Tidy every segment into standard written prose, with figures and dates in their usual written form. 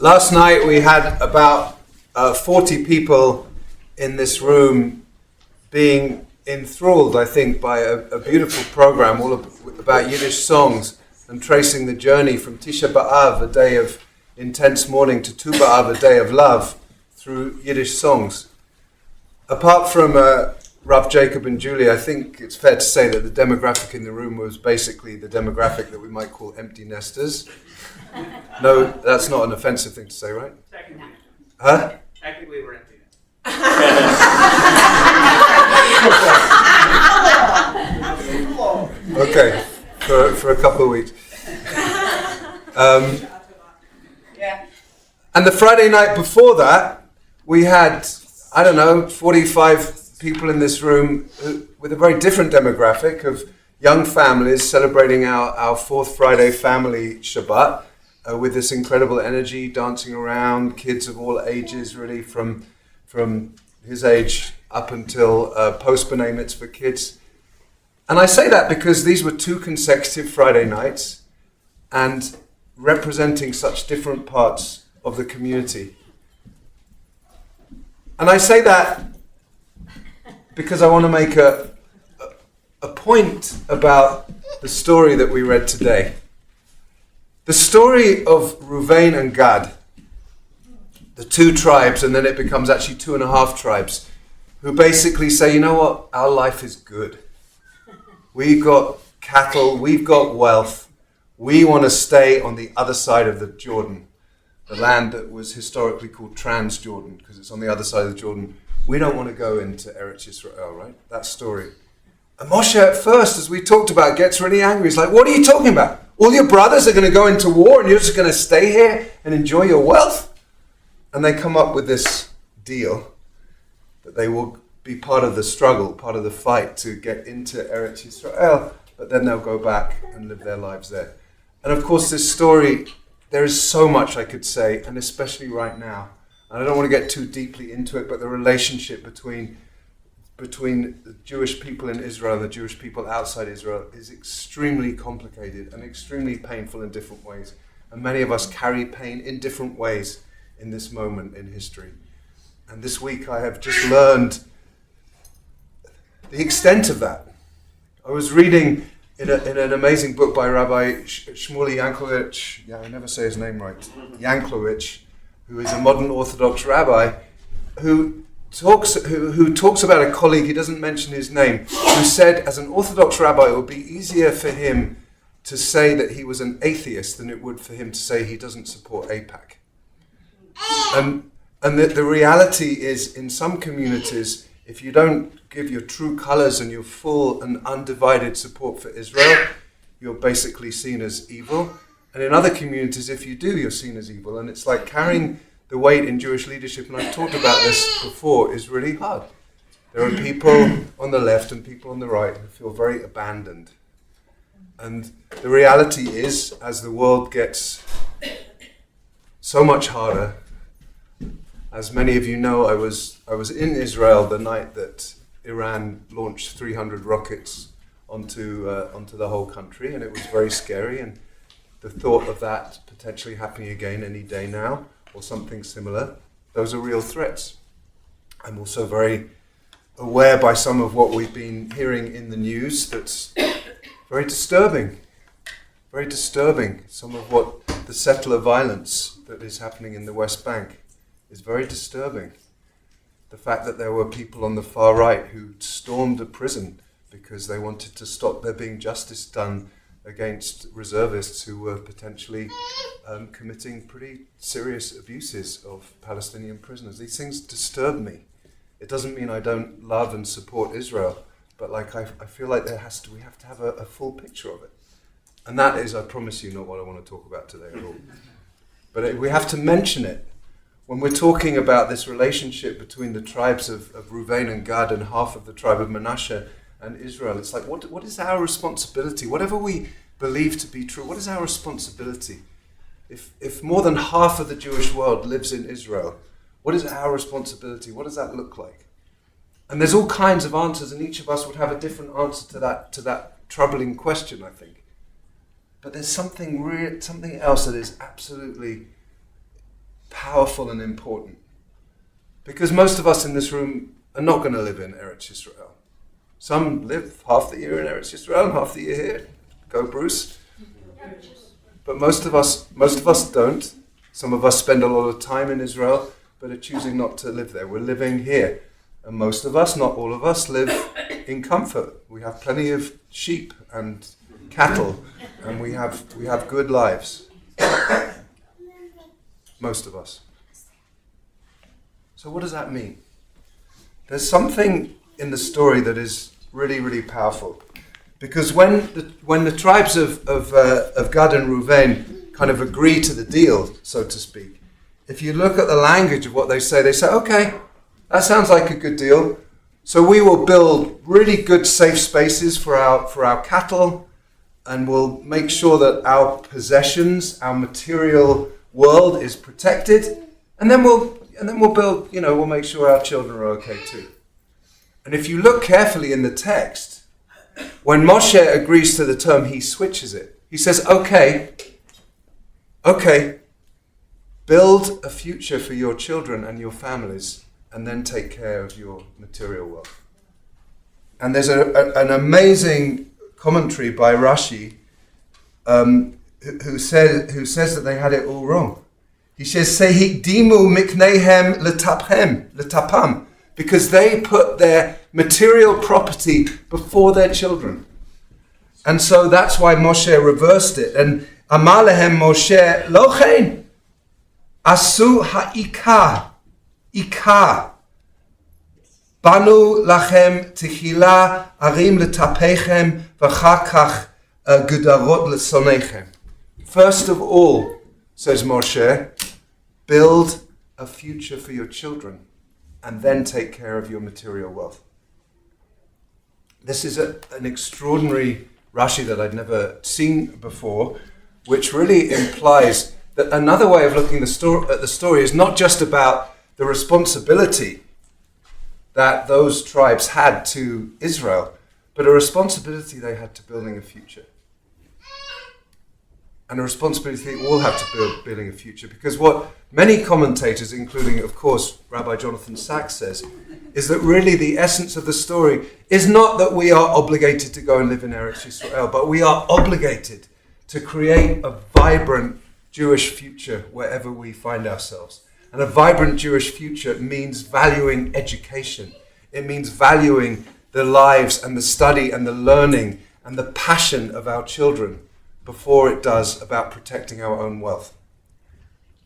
Last night we had about 40 people in this room being enthralled, I think, by a beautiful program all about Yiddish songs and tracing the journey from Tisha B'Av, a day of intense mourning, to Tu B'Av, a day of love, through Yiddish songs. Apart from Rav Jacob and Julie, I think it's fair to say that the demographic in the room was basically the demographic that we might call empty nesters. No, that's not an offensive thing to say, right? Technically. Huh? Technically, we're empty. Okay, for a couple of weeks. And the Friday night before that, we had, 45 people in this room with a very different demographic of young families celebrating our fourth Friday family Shabbat with this incredible energy, dancing around, kids of all ages, really from his age up until post-B'nai Mitzvah kids. And I say that because these were two consecutive Friday nights and representing such different parts of the community. And I say that because I want to make a point about the story that we read today. The story of Ruvain and Gad, the two tribes, and then it becomes actually 2.5 tribes, who basically say, you know what, our life is good. We've got cattle, we've got wealth. We want to stay on the other side of the Jordan, the land that was historically called Transjordan, because it's on the other side of the Jordan. We don't want to go into Eretz Yisrael, right? That story. And Moshe at first, as we talked about, gets really angry. He's like, what are you talking about? All your brothers are going to go into war and you're just going to stay here and enjoy your wealth? And they come up with this deal that they will be part of the struggle, part of the fight to get into Eretz Yisrael, but then they'll go back and live their lives there. And of course, this story, there is so much I could say, and especially right now. And I don't want to get too deeply into it, but the relationship between the Jewish people in Israel and the Jewish people outside Israel is extremely complicated and extremely painful in different ways. And many of us carry pain in different ways in this moment in history. And this week I have just learned the extent of that. I was reading in an amazing book by Rabbi Shmuley Yanklowitz, I never say his name right, Yanklowitz, who is a modern Orthodox rabbi, who talks about a colleague, he doesn't mention his name, who said as an Orthodox rabbi it would be easier for him to say that he was an atheist than it would for him to say he doesn't support AIPAC. And the reality is, in some communities, if you don't give your true colors and your full and undivided support for Israel, you're basically seen as evil. And in other communities, if you do, you're seen as evil. And it's like carrying the weight in Jewish leadership, and I've talked about this before, is really hard. There are people on the left and people on the right who feel very abandoned. And the reality is, as the world gets so much harder, as many of you know, I was in Israel the night that Iran launched 300 rockets onto the whole country, and it was very scary. And the thought of that potentially happening again any day now, or something similar, those are real threats. I'm also very aware by some of what we've been hearing in the news that's very disturbing. Very disturbing. Some of what the settler violence that is happening in the West Bank is very disturbing. The fact that there were people on the far right who stormed a prison because they wanted to stop there being justice done against reservists who were potentially committing pretty serious abuses of Palestinian prisoners. These things disturb me. It doesn't mean I don't love and support Israel, but I feel like we have to have a full picture of it. And that is, I promise you, not what I want to talk about today at all. But we have to mention it. When we're talking about this relationship between the tribes of Ruvain and Gad and half of the tribe of Manasseh and Israel, it's like, what is our responsibility? Whatever we believe to be true, what is our responsibility? If more than half of the Jewish world lives in Israel, what is our responsibility? What does that look like? And there's all kinds of answers, and each of us would have a different answer to that troubling question, I think. But there's something else that is absolutely powerful and important. Because most of us in this room are not going to live in Eretz Yisrael. Some live half the year in Eretz Yisrael and half the year here. Go Bruce. But most of us don't. Some of us spend a lot of time in Israel, but are choosing not to live there. We're living here. And most of us, not all of us, live in comfort. We have plenty of sheep and cattle, and we have good lives. Most of us. So what does that mean? There's something in the story that is really, really powerful. Because when the tribes of Gad and Reuven kind of agree to the deal, so to speak, if you look at the language of what they say, okay, that sounds like a good deal. So we will build really good safe spaces for our cattle, and we'll make sure that our possessions, our material world is protected, and then we'll build, we'll make sure our children are okay too. And if you look carefully in the text, when Moshe agrees to the term, he switches it. He says, okay, build a future for your children and your families, and then take care of your material wealth. And there's an amazing commentary by Rashi who says that they had it all wrong. He says, "Sehikdimu miknehem letapam," because they put their material property before their children. And so that's why Moshe reversed it. And Amar lehem Moshe lo chen, asu ha'ikar, banu lachem tichila arim letapechem v'achar kach gudarot lesonechem. First of all, says Moshe, build a future for your children and then take care of your material wealth. This is an extraordinary Rashi that I'd never seen before, which really implies that another way of looking at the story is not just about the responsibility that those tribes had to Israel, but a responsibility they had to building a future. And a responsibility they all have to building a future. Because what many commentators, including, of course, Rabbi Jonathan Sachs says, is that really the essence of the story is not that we are obligated to go and live in Eretz Yisrael, but we are obligated to create a vibrant Jewish future wherever we find ourselves. And a vibrant Jewish future means valuing education. It means valuing the lives and the study and the learning and the passion of our children before it does about protecting our own wealth.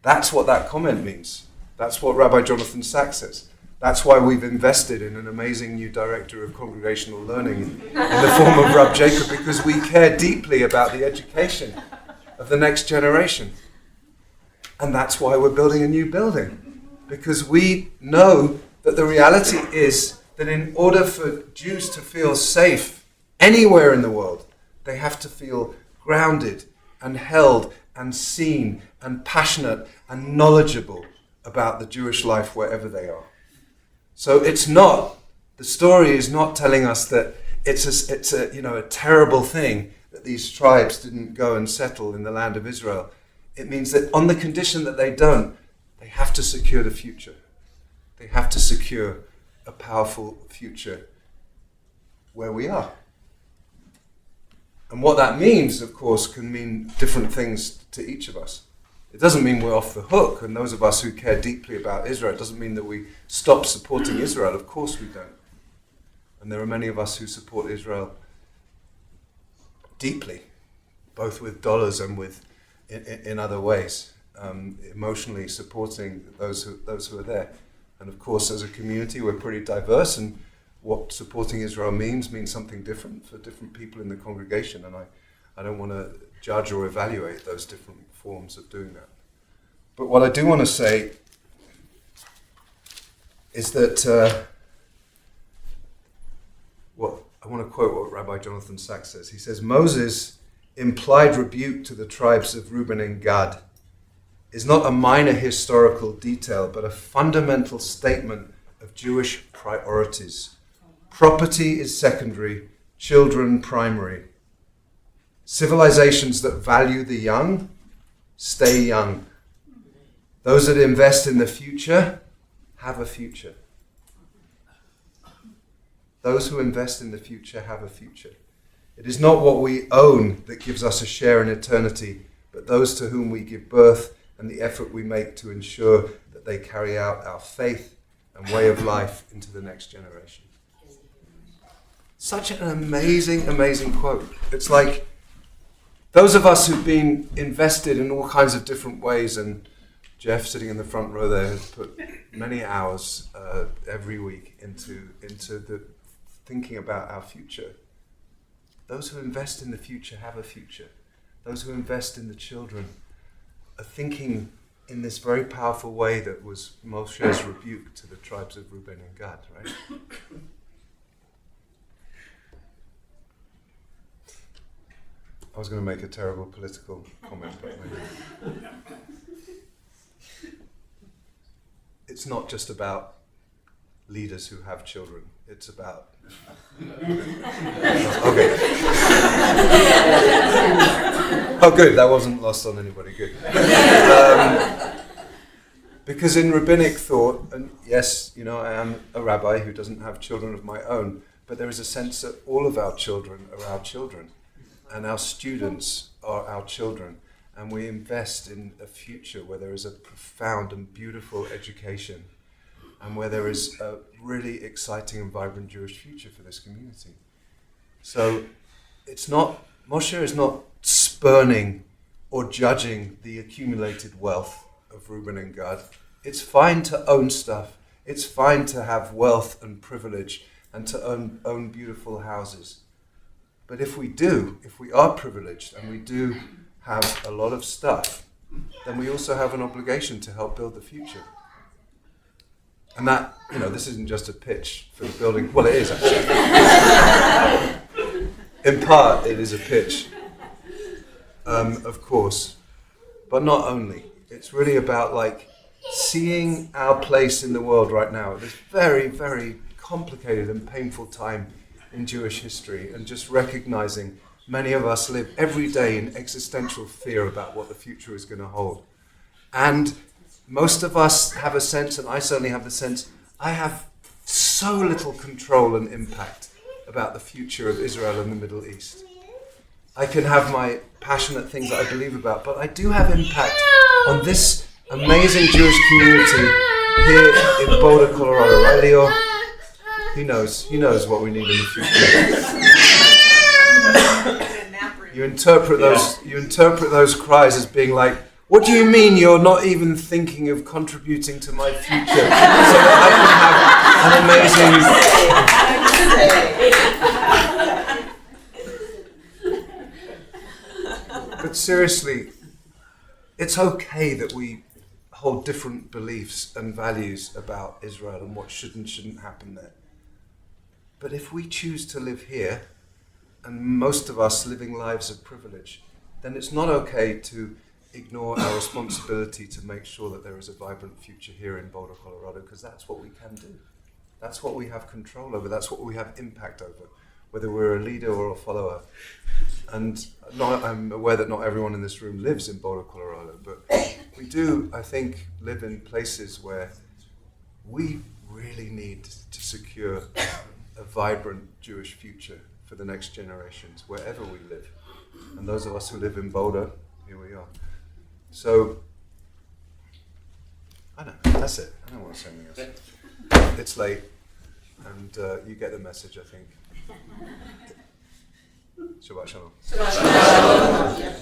That's what that comment means. That's what Rabbi Jonathan Sachs says. That's why we've invested in an amazing new director of congregational learning in the form of Rab Jacob, because we care deeply about the education of the next generation. And that's why we're building a new building, because we know that the reality is that in order for Jews to feel safe anywhere in the world, they have to feel grounded and held and seen and passionate and knowledgeable about the Jewish life wherever they are. So the story is not telling us that it's a terrible thing that these tribes didn't go and settle in the land of Israel. It means that on the condition that they don't, they have to secure the future. They have to secure a powerful future where we are. And what that means, of course, can mean different things to each of us. It doesn't mean we're off the hook, and those of us who care deeply about Israel, it doesn't mean that we stop supporting Israel. Of course we don't. And there are many of us who support Israel deeply, both with dollars and with in other ways, emotionally supporting those who are there. And of course, as a community, we're pretty diverse, and what supporting Israel means something different for different people in the congregation, and I don't want to judge or evaluate those different forms of doing that. But what I do want to say is that I want to quote what Rabbi Jonathan Sachs says. He says, Moses' implied rebuke to the tribes of Reuben and Gad is not a minor historical detail, but a fundamental statement of Jewish priorities. Property is secondary, children primary. Civilizations that value the young stay young. Those that invest in the future have a future. Those who invest in the future have a future. It is not what we own that gives us a share in eternity, but those to whom we give birth and the effort we make to ensure that they carry out our faith and way of life into the next generation. Such an amazing, amazing quote. It's like those of us who've been invested in all kinds of different ways, and Jeff sitting in the front row there has put many hours every week into the thinking about our future. Those who invest in the future have a future. Those who invest in the children are thinking in this very powerful way that was Moshe's rebuke to the tribes of Reuben and Gad, right? I was going to make a terrible political comment, but maybe. It's not just about leaders who have children. It's about... Okay. Oh, good. That wasn't lost on anybody. Good. Because in rabbinic thought, and yes, I am a rabbi who doesn't have children of my own, but there is a sense that all of our children are our children, and our students are our children, and we invest in a future where there is a profound and beautiful education, and where there is a really exciting and vibrant Jewish future for this community. So Moshe is not spurning or judging the accumulated wealth of Reuben and Gad. It's fine to own stuff. It's fine to have wealth and privilege and to own beautiful houses. But if we are privileged and we do have a lot of stuff, then we also have an obligation to help build the future. And that, this isn't just a pitch for the building. Well, it is actually. In part, it is a pitch, of course. But not only. It's really about seeing our place in the world right now at this very, very complicated and painful time in Jewish history, and just recognizing many of us live every day in existential fear about what the future is going to hold. And most of us have a sense, and I certainly have the sense, I have so little control and impact about the future of Israel and the Middle East. I can have my passionate things that I believe about, but I do have impact on this amazing Jewish community here in Boulder, Colorado. Right, Leo? He knows what we need in the future. You interpret those cries as being like, what do you mean you're not even thinking of contributing to my future so that I can have an amazing... But seriously, it's okay that we hold different beliefs and values about Israel and what should and shouldn't happen there. But if we choose to live here, and most of us living lives of privilege, then it's not okay to ignore our responsibility to make sure that there is a vibrant future here in Boulder, Colorado, because that's what we can do. That's what we have control over. That's what we have impact over, whether we're a leader or a follower. And I'm aware that not everyone in this room lives in Boulder, Colorado, but we do, I think, live in places where we really need to secure a vibrant Jewish future for the next generations, wherever we live. And those of us who live in Boulder, here we are. So, I don't know, that's it. I don't want to say anything else. It's late, and you get the message, I think. Shabbat Shalom. Shabbat Shalom.